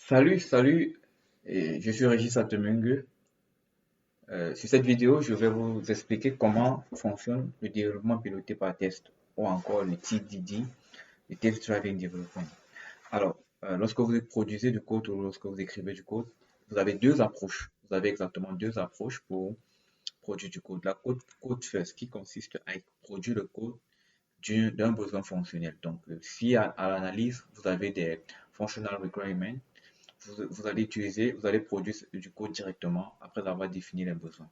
Salut, et je suis Régis Atemengue. Sur cette vidéo, je vais vous expliquer comment fonctionne le développement piloté par test ou encore le TDD, le Test Driving Development. Alors, lorsque vous produisez du code ou lorsque vous écrivez du code, vous avez deux approches. Vous avez exactement deux approches pour produire du code. La code first qui consiste à produire le code d'un besoin fonctionnel. Donc, si à l'analyse, vous avez des functional requirements, vous allez produire du code directement après avoir défini les besoins.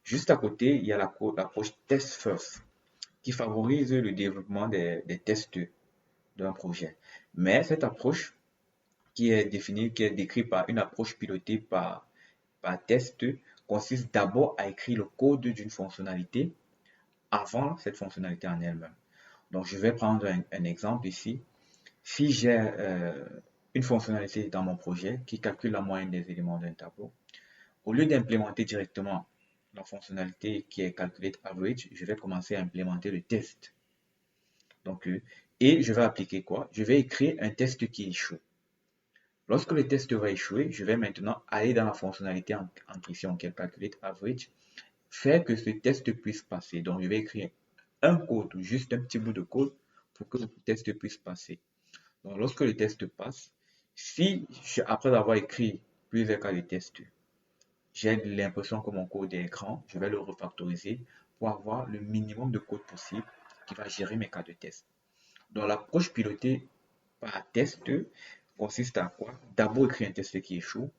Juste à côté, il y a l'approche test first qui favorise le développement des tests d'un projet. Mais cette approche qui est décrite par une approche pilotée par test, consiste d'abord à écrire le code d'une fonctionnalité avant cette fonctionnalité en elle-même. Donc, je vais prendre un exemple ici. Si j'ai une fonctionnalité dans mon projet qui calcule la moyenne des éléments d'un tableau, au lieu d'implémenter directement la fonctionnalité qui est calculate average, je vais commencer à implémenter le test. Donc, et je vais appliquer quoi? Je vais écrire un test qui échoue. Lorsque le test va échouer, je vais maintenant aller dans la fonctionnalité en question qui est calculate average, faire que ce test puisse passer. Donc, je vais écrire un code ou juste un petit bout de code pour que le test puisse passer. Donc, lorsque le test passe, si après avoir écrit plusieurs cas de test, j'ai l'impression que mon code est grand, je vais le refactoriser pour avoir le minimum de code possible qui va gérer mes cas de test. Donc, l'approche pilotée par test consiste à quoi? D'abord écrire un test qui échoue.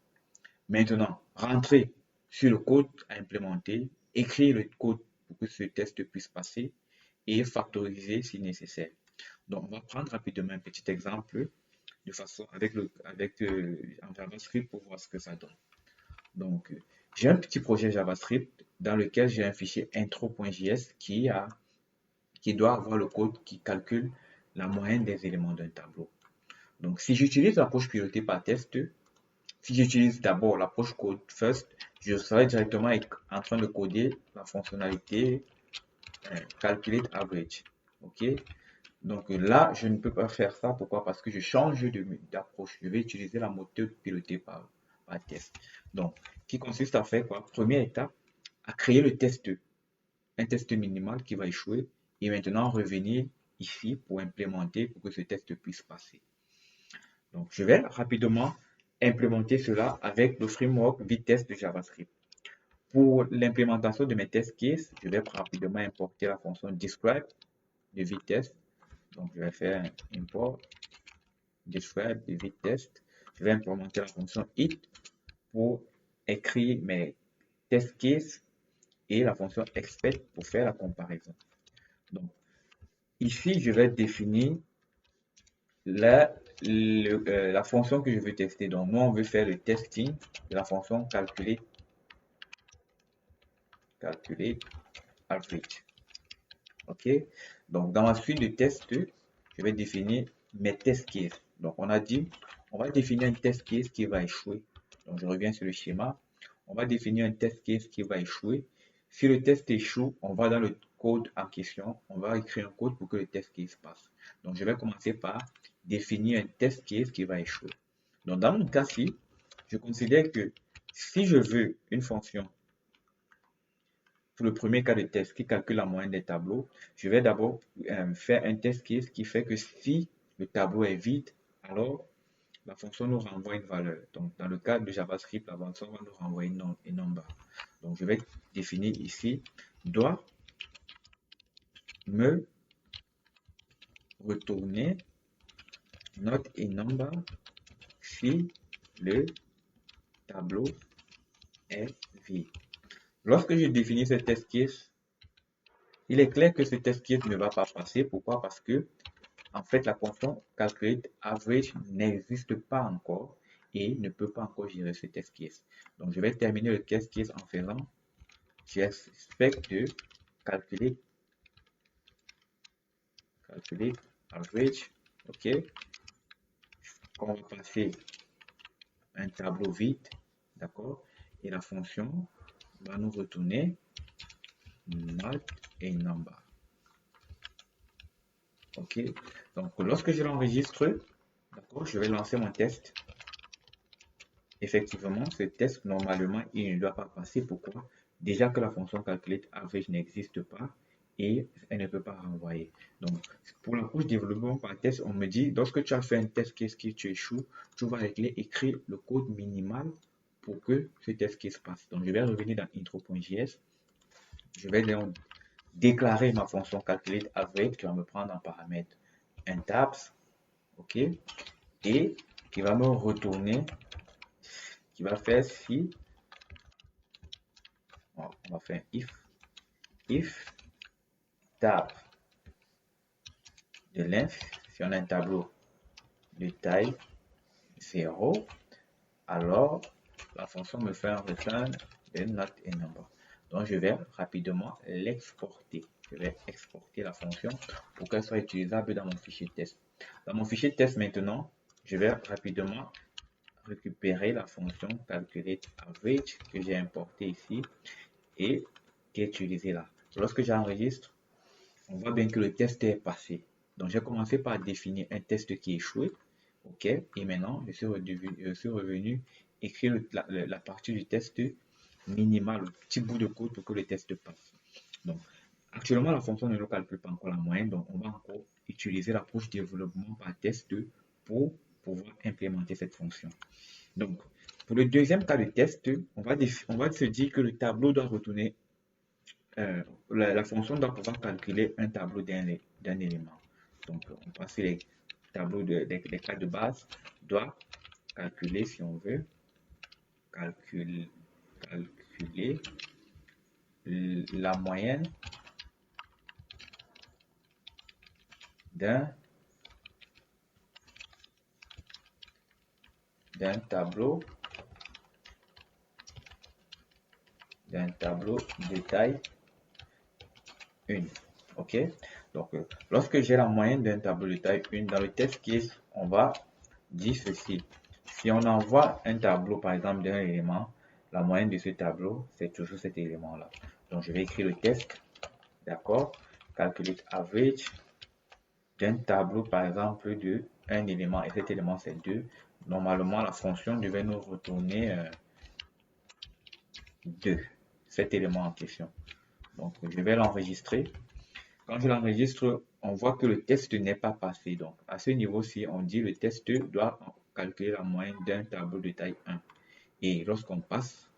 Maintenant, rentrer sur le code à implémenter, écrire le code pour que ce test puisse passer et factoriser si nécessaire. Donc, on va prendre rapidement un petit exemple de façon en JavaScript pour voir ce que ça donne. Donc, j'ai un petit projet JavaScript dans lequel j'ai un fichier intro.js qui doit avoir le code qui calcule la moyenne des éléments d'un tableau. Donc, si j'utilise l'approche pilotée par test, si j'utilise d'abord l'approche code first, je serai directement en train de coder la fonctionnalité calculate average. OK? Donc là, je ne peux pas faire ça. Pourquoi? Parce que je change d'approche. Je vais utiliser la méthode pilotée par test. Donc, qui consiste à faire quoi? Première étape, à créer le test, un test minimal qui va échouer. Et maintenant, revenir ici pour implémenter pour que ce test puisse passer. Donc, je vais rapidement implémenter cela avec le framework Vitest de JavaScript. Pour l'implémentation de mes test cases, je vais rapidement importer la fonction describe de Vitest. Donc, je vais faire un import describe de Vitest. Je vais implémenter la fonction it pour écrire mes test cases et la fonction expect pour faire la comparaison. Donc, ici, je vais définir la fonction que je veux tester. Donc, nous, on veut faire le testing de la fonction calculer average. OK? Donc, dans ma suite de tests, je vais définir mes test cases. Donc, on a dit, on va définir un test case qui va échouer. Donc, je reviens sur le schéma. On va définir un test case qui va échouer. Si le test échoue, on va dans le code en question. On va écrire un code pour que le test case passe. Donc, je vais commencer par définir un test case qui va échouer. Donc, dans mon cas-ci, je considère que si je veux une fonction pour le premier cas de test qui calcule la moyenne des tableaux, je vais d'abord faire un test case qui fait que si le tableau est vide, alors la fonction nous renvoie une valeur. Donc, dans le cas de JavaScript, la fonction va nous renvoyer une number. Donc, je vais définir ici, doit me retourner not a number si le tableau est vide. Lorsque je définis ce test case, il est clair que ce test case ne va pas passer. Pourquoi? Parce que en fait, la fonction calculate average n'existe pas encore et ne peut pas encore gérer ce test case. Donc, je vais terminer le test case en faisant j'expecte de calculer average. OK. On va passer un tableau vide. D'accord. Et la fonction va nous retourner not a number. OK. Donc, lorsque je l'enregistre, d'accord, je vais lancer mon test. effectivement, ce test, normalement, il ne doit pas passer. Pourquoi? Déjà que la fonction calculate average n'existe pas et elle ne peut pas renvoyer. Donc, pour la couche développement par test, on me dit, lorsque tu as fait un test case qui tu échoues, tu vas écrire le code minimal pour que ce test case passe. Donc, je vais revenir dans intro.js. Je vais donc déclarer ma fonction calculate average qui va me prendre en paramètre un tabs, ok, et qui va me retourner, qui va faire si, on va faire if tab de length, si on a un tableau de taille 0, alors la fonction me fait un return de not a number. Donc je vais rapidement l'exporter. Je vais exporter la fonction pour qu'elle soit utilisable dans mon fichier test. Dans mon fichier test maintenant, je vais rapidement récupérer la fonction calculate average que j'ai importée ici et qui est utilisée là. Lorsque j'enregistre, on voit bien que le test est passé. Donc j'ai commencé par définir un test qui est échoué. OK. Et maintenant, je suis revenu écrire la partie du test minimale, le petit bout de code pour que le test passe. Donc, actuellement, la fonction ne nous calcule pas encore la moyenne. Donc, on va encore utiliser l'approche développement par test pour pouvoir implémenter cette fonction. Donc, pour le deuxième cas de test, on va se dire que le tableau doit retourner, la fonction doit pouvoir calculer un tableau d'un élément. Donc, on passe les tableaux des cas de base, doit calculer, si on veut, calculer la moyenne d'un tableau de taille 1. OK? Donc, lorsque j'ai la moyenne d'un tableau de taille 1, dans le test case, on va dire ceci. Si on envoie un tableau, par exemple, d'un élément, la moyenne de ce tableau, c'est toujours cet élément-là. Donc, je vais écrire le test, d'accord? Calculate average d'un tableau, par exemple, de un élément, et cet élément, c'est 2. Normalement, la fonction devait nous retourner 2, cet élément en question. Donc, je vais l'enregistrer. Quand je l'enregistre, on voit que le test n'est pas passé. Donc, à ce niveau-ci, on dit le test doit calculer la moyenne d'un tableau de taille 1. Et lorsqu'on passe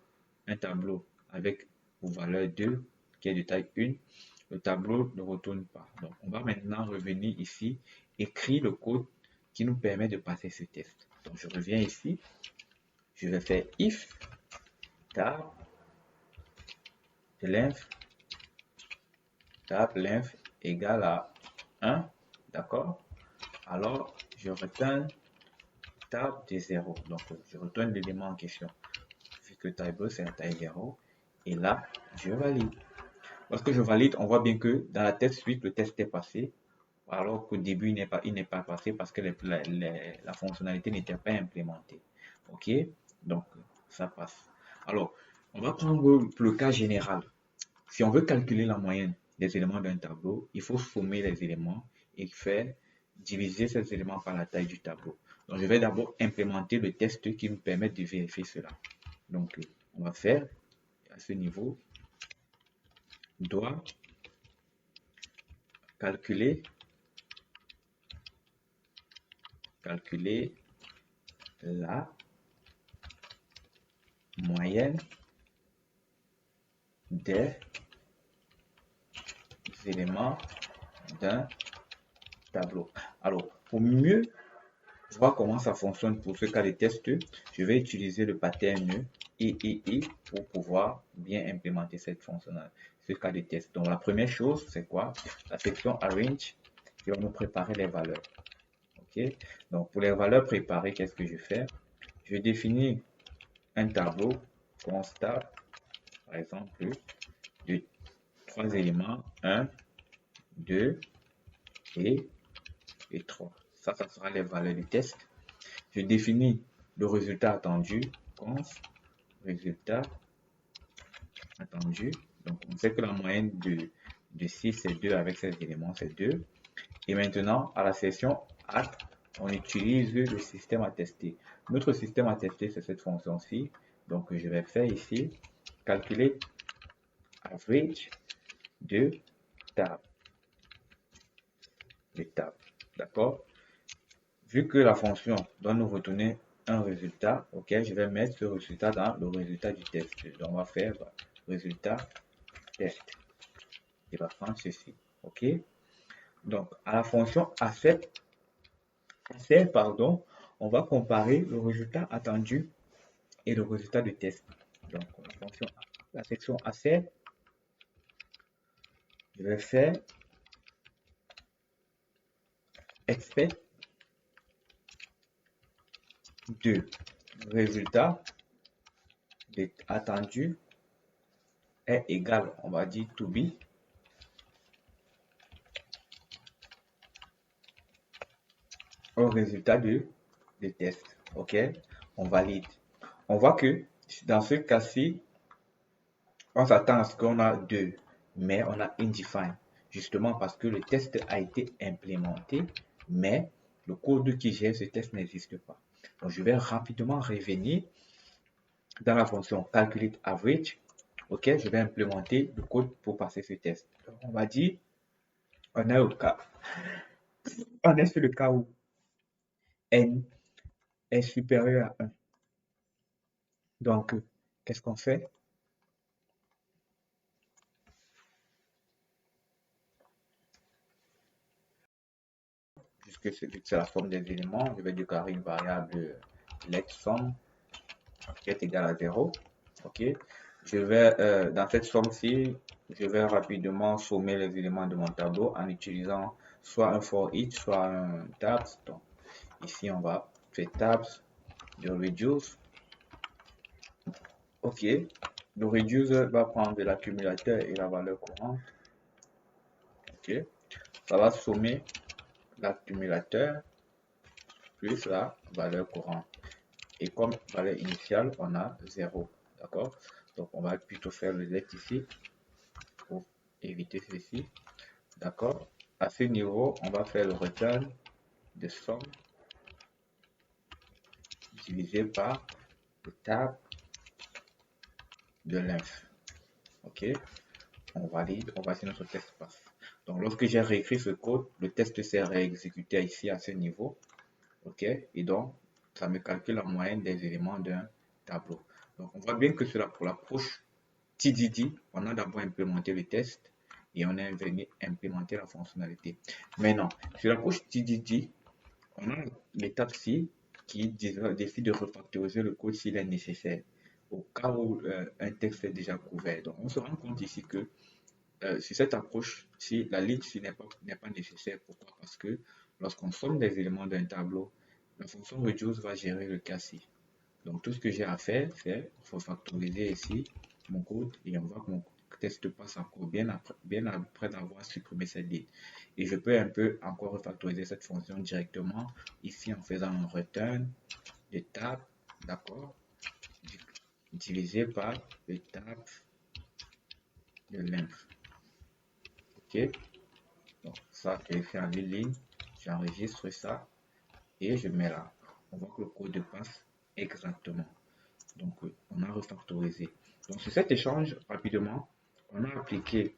un tableau avec valeur 2, qui est de taille 1, le tableau ne retourne pas. Donc, on va maintenant revenir ici, écrire le code qui nous permet de passer ce test. Donc, je reviens ici. Je vais faire if tab length égale à 1, d'accord? Alors, je retourne tab de 0. Donc, je retourne l'élément en question. Vu que tableau, c'est la taille 0. Et là, je valide. Lorsque je valide, on voit bien que dans la test suite, le test est passé. Alors qu'au début, il n'est pas passé parce que la fonctionnalité n'était pas implémentée. OK? Donc, ça passe. Alors, on va prendre le cas général. Si on veut calculer la moyenne des éléments d'un tableau, il faut sommer les éléments et faire diviser ces éléments par la taille du tableau. Donc, je vais d'abord implémenter le test qui nous permet de vérifier cela. Donc, on va faire à ce niveau, doit calculer la moyenne des éléments d'un tableau. Alors, pour mieux voir comment ça fonctionne pour ce cas de test, je vais utiliser le pattern et pour pouvoir bien implémenter cette fonction dans ce cas de test. Donc, la première chose, c'est quoi? La section arrange qui va nous préparer les valeurs. OK? Donc, pour les valeurs préparées, qu'est-ce que je fais? Je définis un tableau constat, par exemple, de 3 éléments, 1, 2 et 3. Ça sera les valeurs du test. Je définis le résultat attendu, const résultat attendu. Donc, on sait que la moyenne de 6, c'est 2 avec ces éléments, c'est 2. Et maintenant, à la section add, on utilise le système à tester. Notre système à tester, c'est cette fonction-ci. Donc, je vais faire ici, calculer average de table. D'accord? Vu que la fonction doit nous retourner un résultat, ok, je vais mettre ce résultat dans le résultat du test. Donc, on va faire résultat test. Il va prendre ceci, ok? Donc, à la fonction ACEP, pardon, on va comparer le résultat attendu et le résultat du test. Donc, la section ACEP, je vais faire expect de résultat attendu est égal, on va dire to be, au résultat de test. Ok, on valide. On voit que dans ce cas-ci, on s'attend à ce qu'on a 2, mais on a undefined, justement parce que le test a été implémenté, mais le code qui gère ce test n'existe pas. Donc, je vais rapidement revenir dans la fonction calculate average. Ok, je vais implémenter le code pour passer ce test. Donc, on va dire, on est sur le cas où n est supérieur à 1. Donc, qu'est-ce qu'on fait? Puisque c'est la somme des éléments, je vais déclarer une variable let sum qui est égale à 0. Ok, je vais dans cette somme-ci, je vais rapidement sommer les éléments de mon tableau en utilisant soit un for each, soit un tabs. Donc ici on va faire tabs de reduce. Ok, le reduce va prendre l'accumulateur et la valeur courante. Ok, ça va sommer l'accumulateur plus la valeur courante. Et comme valeur initiale, on a 0. D'accord? Donc, on va plutôt faire le let ici pour éviter ceci. D'accord? À ce niveau, on va faire le return de somme divisé par le tab de l'inf. Ok? On valide, on va si notre test passe. Donc, lorsque j'ai réécrit ce code, le test s'est réexécuté ici à ce niveau. Ok? Et donc, ça me calcule la moyenne des éléments d'un tableau. Donc, on voit bien que cela pour l'approche TDD, on a d'abord implémenté le test et on est venu implémenter la fonctionnalité. Maintenant, sur l'approche TDD, on a l'étape C qui décide de refactoriser le code s'il est nécessaire, au cas où un texte est déjà couvert. Donc, on se rend compte ici que sur cette approche, si la ligne n'est pas nécessaire, pourquoi? Parce que lorsqu'on somme des éléments d'un tableau, la fonction reduce va gérer le cas ci. Donc tout ce que j'ai à faire, c'est refactoriser ici mon code et on voit que mon test passe encore bien après d'avoir supprimé cette ligne. Et je peux un peu encore refactoriser cette fonction directement ici en faisant un return de tab, d'accord, divisé par le tab de l'inf. Ok, donc ça c'est fait en une ligne, j'enregistre ça et je mets là. On voit que le code passe exactement. Donc on a refactorisé. Donc sur cet échange, rapidement, on a appliqué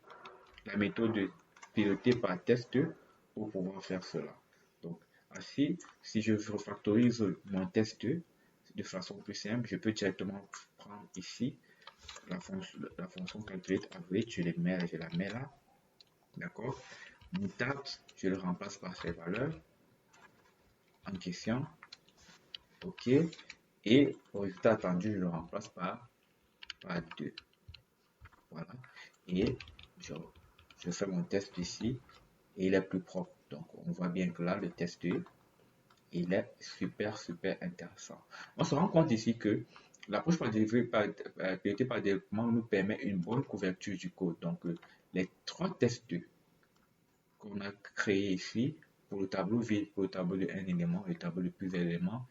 la méthode pilotée par test pour pouvoir faire cela. Donc ainsi, si je refactorise mon test de façon plus simple, je peux directement prendre ici la fonction calculate average, je la mets là, d'accord. Mon tabs, je le remplace par ces valeurs en question, ok, et au résultat attendu, je le remplace par 2. Voilà. Et je fais mon test ici et il est plus propre. Donc, on voit bien que là, le test, il est super intéressant. On se rend compte ici que l'approche pilotée par développement nous permet une bonne couverture du code. Donc, les 3 tests qu'on a créés ici pour le tableau vide, pour le tableau de un élément et le tableau de plusieurs éléments,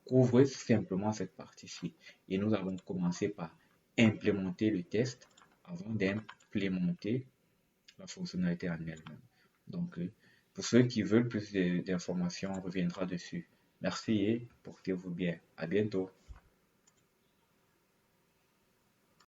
couvrent simplement cette partie-ci. Et nous avons commencé par implémenter le test avant d'implémenter la fonctionnalité en elle-même. Donc, Pour ceux qui veulent plus d'informations, on reviendra dessus. Merci et portez-vous bien. À bientôt.